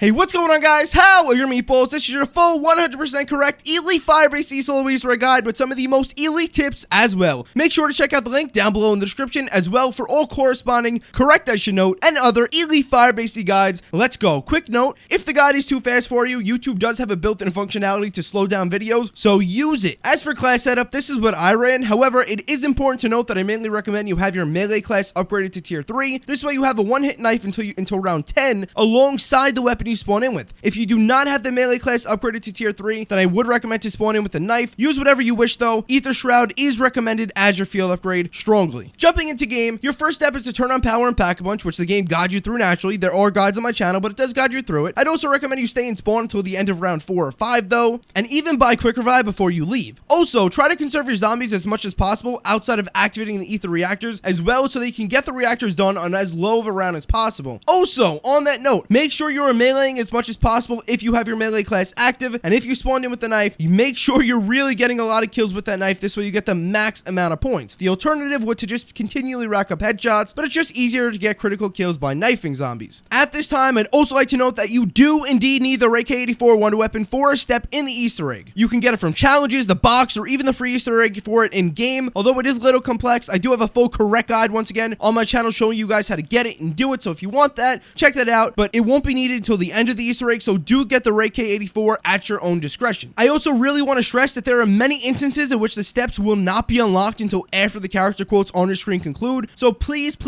Hey, what's going on, guys? How are your meatballs? This is your full 100% correct ELEET Firebase-Z solo Easter egg guide with some of the most elite tips as well. Make sure to check out the link down below in the description as well for all corresponding, correct I should note, and other ELEET Firebase-Z guides. Let's go. Quick note, if the guide is too fast for you, YouTube does have a built-in functionality to slow down videos, so use it. As for class setup, this is what I ran. However, it is important to note that I mainly recommend you have your melee class upgraded to tier 3. This way you have a one-hit knife until round 10 alongside the weapon you spawn in with. If you do not have the melee class upgraded to tier 3, then I would recommend to spawn in with the knife. Use whatever you wish though. Aether Shroud is recommended as your field upgrade strongly. Jumping into game, your first step is to turn on power and pack-a-punch, which the game guides you through naturally. There are guides on my channel, but it does guide you through it. I'd also recommend you stay in spawn until the end of round 4 or 5 though, and even buy quick revive before you leave. Also, try to conserve your zombies as much as possible outside of activating the ether reactors as well, so that you can get the reactors done on as low of a round as possible. Also, on that note, make sure you're meleeing as much as possible if you have your melee class active, and if you spawned in with the knife, you make sure you're really getting a lot of kills with that knife. This way you get the max amount of points. The alternative would to just continually rack up headshots, but it's just easier to get critical kills by knifing zombies. At this time, I'd also like to note that you do indeed need the AK-84 wonder weapon for a step in the Easter egg. You can get it from challenges, the box, or even the free Easter egg for it in game. Although it is a little complex, I do have a full correct guide once again on my channel showing you guys how to get it and do it. So if you want that, check that out, but it won't be needed until the end of the Easter egg, so do get the AK-84 at your own discretion. I also really want to stress that there are many instances in which the steps will not be unlocked until after the character quotes on your screen conclude. So please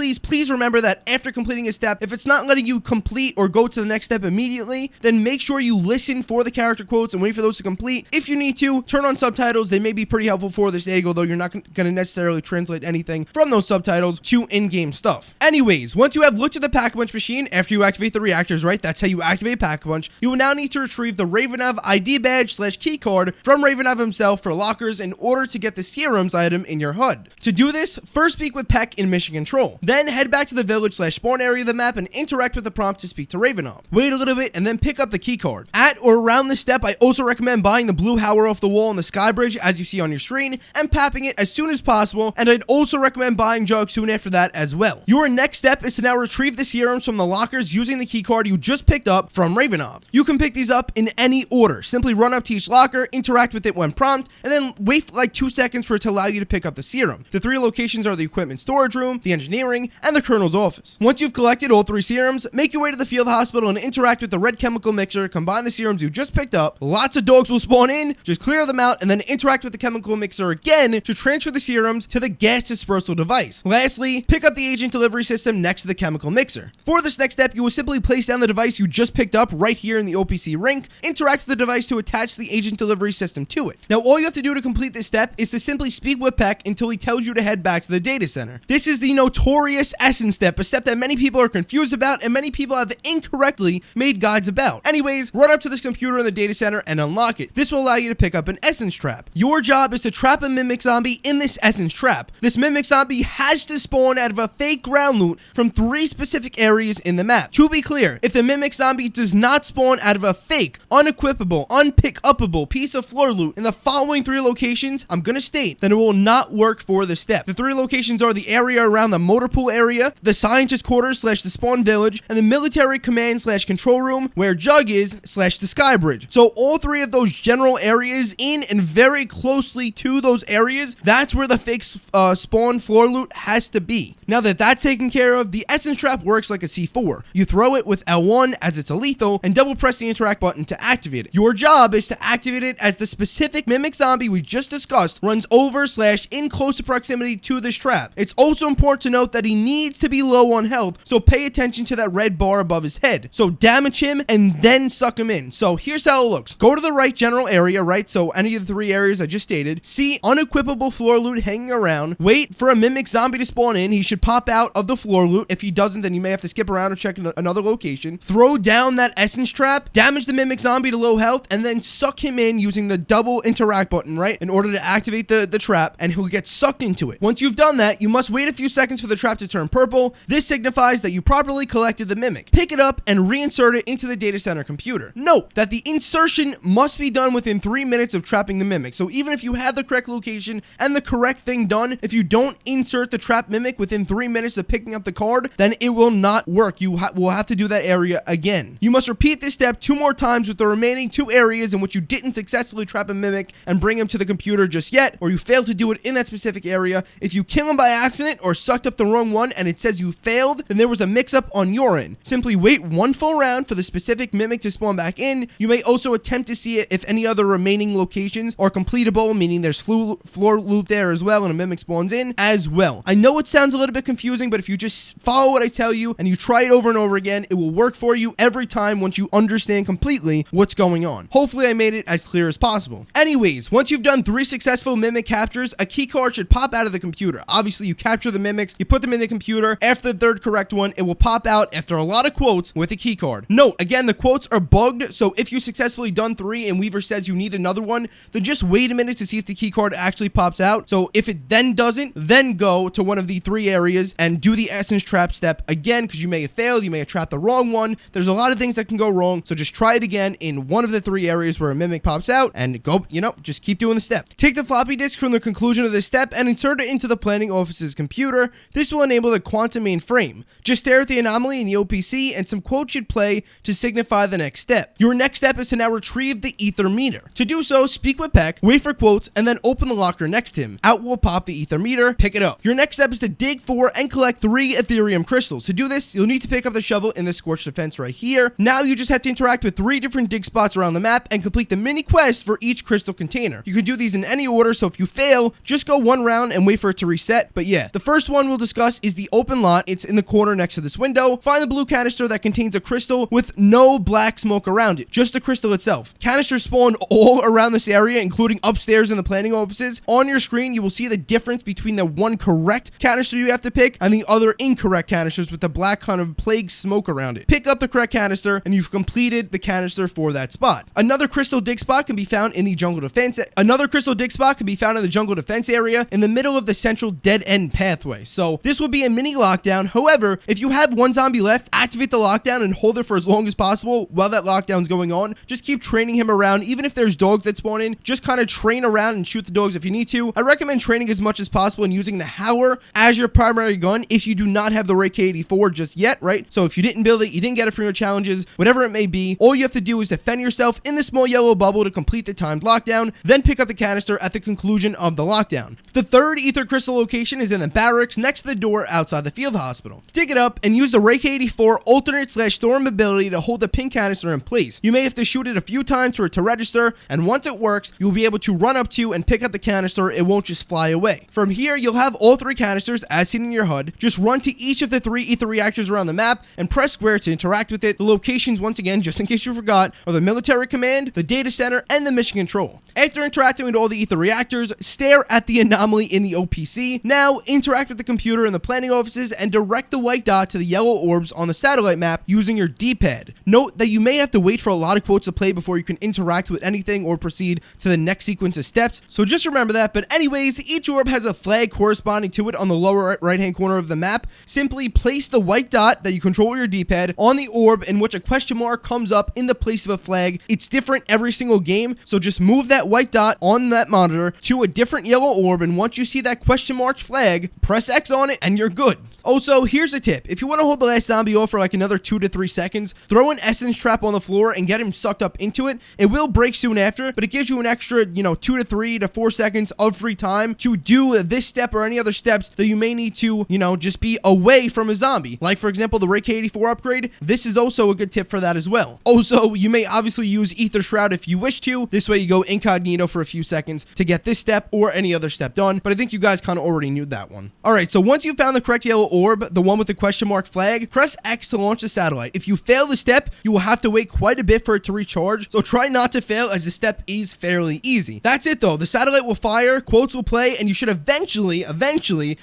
remember that after completing a step, if it's not letting you complete or go to the next step immediately, then make sure you listen for the character quotes and wait for those to complete. If you need to, turn on subtitles. They may be pretty helpful for this egg, although you're not going to necessarily translate anything from those subtitles to in-game stuff. Anyways, once you have looked at the pack-a-punch machine after you activate the reactors, right? That's how you activate pack-a-punch. You will now need to retrieve the RAVENOV ID badge / key card from RAVENOV himself for lockers in order to get the SERUMS item in your HUD. To do this, first speak with Peck in Mission Control. Then head back to the village / spawn area of the map and interact with the prompt to speak to RAVENOV. Wait a little bit and then pick up the key card. At or around this step, I also recommend buying the blue Howler off the wall on the sky bridge as you see on your screen and papping it as soon as possible, and I'd also recommend buying Jug soon after that as well. Your next step is to now retrieve the SERUMS from the lockers using the key card you just picked up from RAVENOV. You can pick these up in any order. Simply run up to each locker, interact with it when prompted, and then wait for like 2 seconds for it to allow you to pick up the serum. The 3 locations are the equipment storage room, the engineering, and the colonel's office. Once you've collected all 3 serums, make your way to the field hospital and interact with the red chemical mixer. Combine the serums you just picked up. Lots of dogs will spawn in, just clear them out, and then interact with the chemical mixer again to transfer the serums to the gas dispersal device. Lastly, pick up the agent delivery system next to the chemical mixer. For this next step, you will simply place down the device you just picked up right here in the OPC rink, interact with the device to attach the agent delivery system to it. Now, all you have to do to complete this step is to simply speak with Peck until he tells you to head back to the data center. This is the notorious essence step, a step that many people are confused about and many people have incorrectly made guides about. Anyways, run up to this computer in the data center and unlock it. This will allow you to pick up an essence trap. Your job is to trap a mimic zombie in this essence trap. This mimic zombie has to spawn out of a fake ground loot from 3 specific areas in the map. To be clear, if the mimic zombie does not spawn out of a fake, unequipable, unpick-upable piece of floor loot in the following 3 locations, I'm gonna state that it will not work for the step. The 3 locations are the area around the motor pool area, the scientist quarters / the spawn village, and the military command / control room where Jug is / the sky bridge. So all 3 of those general areas in and very closely to those areas, that's where the fake spawn floor loot has to be. Now that that's taken care of, the essence trap works like a C4. You throw it with L1 as it's a lethal and double press the interact button to activate it. Your job is to activate it as the specific mimic zombie we just discussed runs over / in closer proximity to this trap. It's also important to note that he needs to be low on health, so pay attention to that red bar above his head. So damage him and then suck him in. So here's how it looks. Go to the right general area, right? So any of the 3 areas I just stated. See unequipable floor loot hanging around. Wait for a mimic zombie to spawn in. He should pop out of the floor loot. If he doesn't, then you may have to skip around or check another location. Throw down that essence trap, damage the mimic zombie to low health, and then suck him in using the double interact button, right? In order to activate the trap, and he'll get sucked into it. Once you've done that, you must wait a few seconds for the trap to turn purple. This signifies that you properly collected the mimic. Pick it up and reinsert it into the data center computer. Note that the insertion must be done within 3 minutes of trapping the mimic. So even if you have the correct location and the correct thing done, if you don't insert the trap mimic within 3 minutes of picking up the card, then it will not work. You will have to do that area again. again. You must repeat this step 2 more times with the remaining 2 areas in which you didn't successfully trap a mimic and bring him to the computer just yet, or you failed to do it in that specific area. If you kill him by accident or sucked up the wrong one and it says you failed, then there was a mix-up on your end. Simply wait 1 full round for the specific mimic to spawn back in. You may also attempt to see if any other remaining locations are completable, meaning there's floor loot there as well and a mimic spawns in as well. I know it sounds a little bit confusing, but if you just follow what I tell you and you try it over and over again, it will work for you every time once you understand completely what's going on. Hopefully I made it as clear as possible. Anyways, once you've done 3 successful mimic captures, a key card should pop out of the computer. Obviously, you capture the mimics, you put them in the computer. After the 3rd correct one, it will pop out after a lot of quotes with a key card. Note, again, the quotes are bugged, so if you successfully done 3 and Weaver says you need another one, then just wait a minute to see if the key card actually pops out. So if it then doesn't, then go to one of the 3 areas and do the essence trap step again, because you may have failed, you may have trapped the wrong one. There's a lot of things that can go wrong, so just try it again in one of the 3 areas where a mimic pops out and go, just keep doing the step. Take the floppy disk from the conclusion of this step and insert it into the planning office's computer. This will enable the quantum mainframe. Just stare at the anomaly in the OPC and some quotes should play to signify the next step. Your next step is to now retrieve the AETHERmeter. To do so, speak with Peck, wait for quotes, and then open the locker next to him. Out will pop the AETHERmeter, pick it up. Your next step is to dig for and collect 3 Ethereum crystals. To do this, you'll need to pick up the shovel in the scorched defense right here. Now you just have to interact with 3 different dig spots around the map and complete the mini quests for each crystal container. You can do these in any order, so if you fail, just go 1 round and wait for it to reset. But yeah, the first one we'll discuss is the open lot. It's in the corner next to this window. Find the blue canister that contains a crystal with no black smoke around it, just the crystal itself. Canisters spawn all around this area, including upstairs in the planning offices. On your screen, you will see the difference between the one correct canister you have to pick and the other incorrect canisters with the black kind of plague smoke around it. Pick up the correct canister and you've completed the canister for that spot. Another crystal dig spot can be found in the jungle defense. Area in the middle of the central dead end pathway. So this will be a mini lockdown. However, if you have 1 zombie left, activate the lockdown and hold it for as long as possible while that lockdown's going on. Just keep training him around. Even if there's dogs that spawn in, just kind of train around and shoot the dogs if you need to. I recommend training as much as possible and using the Howler as your primary gun if you do not have the K84 just yet, right? So if you didn't build it, you didn't get it from your challenges, whatever it may be, all you have to do is defend yourself in the small yellow bubble to complete the timed lockdown, then pick up the canister at the conclusion of the lockdown. The 3rd ether crystal location is in the barracks next to the door outside the field hospital. Dig it up and use the K84 alternate/storm ability to hold the pink canister in place. You may have to shoot it a few times for it to register, and once it works, you'll be able to run up to and pick up the canister. It won't just fly away. From here, you'll have all 3 canisters as seen in your HUD. Just run to each of the 3 ether reactors around the map and press square to interact with it. The locations, once again, just in case you forgot, are the military command, the data center, and the mission control. After interacting with all the ether reactors, stare at the anomaly in the OPC. Now, interact with the computer in the planning offices and direct the white dot to the yellow orbs on the satellite map using your D-pad. Note that you may have to wait for a lot of quotes to play before you can interact with anything or proceed to the next sequence of steps, so just remember that. But anyways, each orb has a flag corresponding to it on the lower right-hand corner of the map. Simply place the white dot that you control with your D-pad on the orb in which a question mark comes up in the place of a flag. It's different every single game, so just move that white dot on that monitor to a different yellow orb, and once you see that question mark flag, press X on it and you're good. Also, here's a tip. If you want to hold the last zombie off for like another 2 to 3 seconds, throw an essence trap on the floor and get him sucked up into it. It will break soon after, but it gives you an extra, 2 to 3 to 4 seconds of free time to do this step or any other steps that you may need to, just be away from a zombie. Like, for example, the K84 upgrade. This is also a good tip for that as well. Also, you may obviously use Ether Shroud if you wish to. This way you go incognito for a few seconds to get this step or any other step done, but I think you guys kind of already knew that one. Alright, so once you've found the correct yellow orb, the one with the question mark flag, press X to launch the satellite. If you fail the step, you will have to wait quite a bit for it to recharge, so try not to fail as the step is fairly easy. That's it though. The satellite will fire, quotes will play, and you should eventually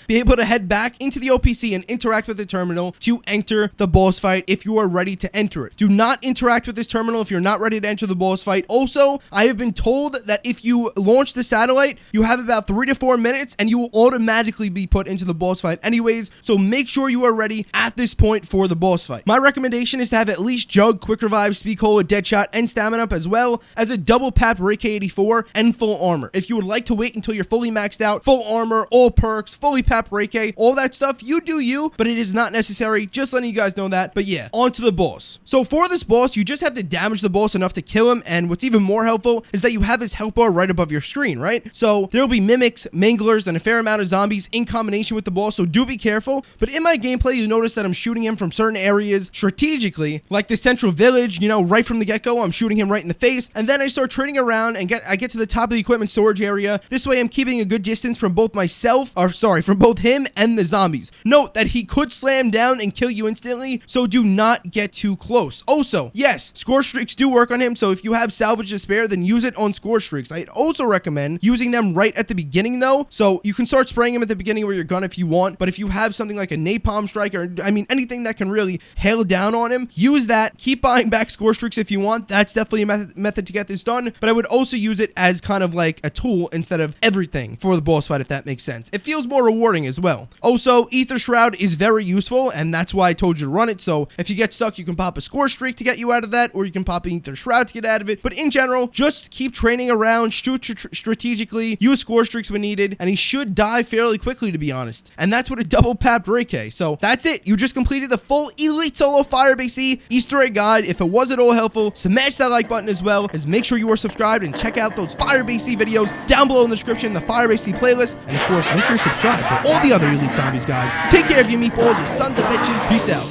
be able to head back into the OPC and interact with the terminal to enter the boss fight if you are ready to enter it. Do not interact with this terminal if you're not ready to enter the boss fight. Also, I have been told that if you launch the satellite, you have about 3 to 4 minutes and you will automatically be put into the boss fight anyways, so make sure you are ready at this point for the boss fight. My recommendation is to have at least Jug, Quick Revive, Speed Cola, Deadshot, and Stamina up, as well as a double pap Ray K84 and full armor. If you would like to wait until you're fully maxed out, full armor, all perks, fully pap Ray K, all that stuff, you do you, but it is not necessary. Just letting you guys know that. But yeah, on to the boss. So for this boss, you just have to damage the boss enough to kill him, and what's even more helpful is that you have his health bar right above your screen, right? So there will be mimics, manglers, and a fair amount of zombies in combination with the boss, so do be careful. But in my gameplay, you notice that I'm shooting him from certain areas strategically, like the central village, you know, right from the get-go. I'm shooting him right in the face, and then I start trading around and I get to the top of the equipment storage area. This way I'm keeping a good distance from both from both him and the zombies. Note that he could slam down and kill you instantly, so do not get too close. Also, yes, score streaks do work on him, so if you have salvage to spare, then use it on score streaks. I'd also recommend using them right at the beginning though, so you can start spraying him at the beginning where you're gun if you want, but if you have something like a napalm strike, or I mean anything that can really hail down on him, use that. Keep buying back score streaks if you want. That's definitely a method to get this done, but I would also use it as kind of like a tool instead of everything for the boss fight, if that makes sense. It feels more rewarding as well. Also, Ether Shroud is very useful, and that's why I told you to run it. So if you get stuck, you can pop a score streak to get you out of that, or you can pop Ether Shroud to get out of it. But in general, just keep training around, shoot strategically, use score streaks when needed, and he should die fairly quickly, to be honest. And that's what a double papped Ray K. So that's it. You just completed the full Elite Solo Firebase-Z Easter egg guide. If it was at all helpful, smash that like button, as well as make sure you are subscribed and check out those Firebase-Z videos down below in the description, the Firebase-Z playlist, and of course, make sure you subscribe for all the other Elite Zombies guides. Take care of you meatballs, you sons of bitches. Peace out.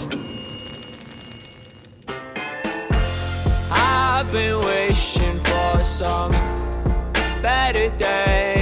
I've been wishing for some better days.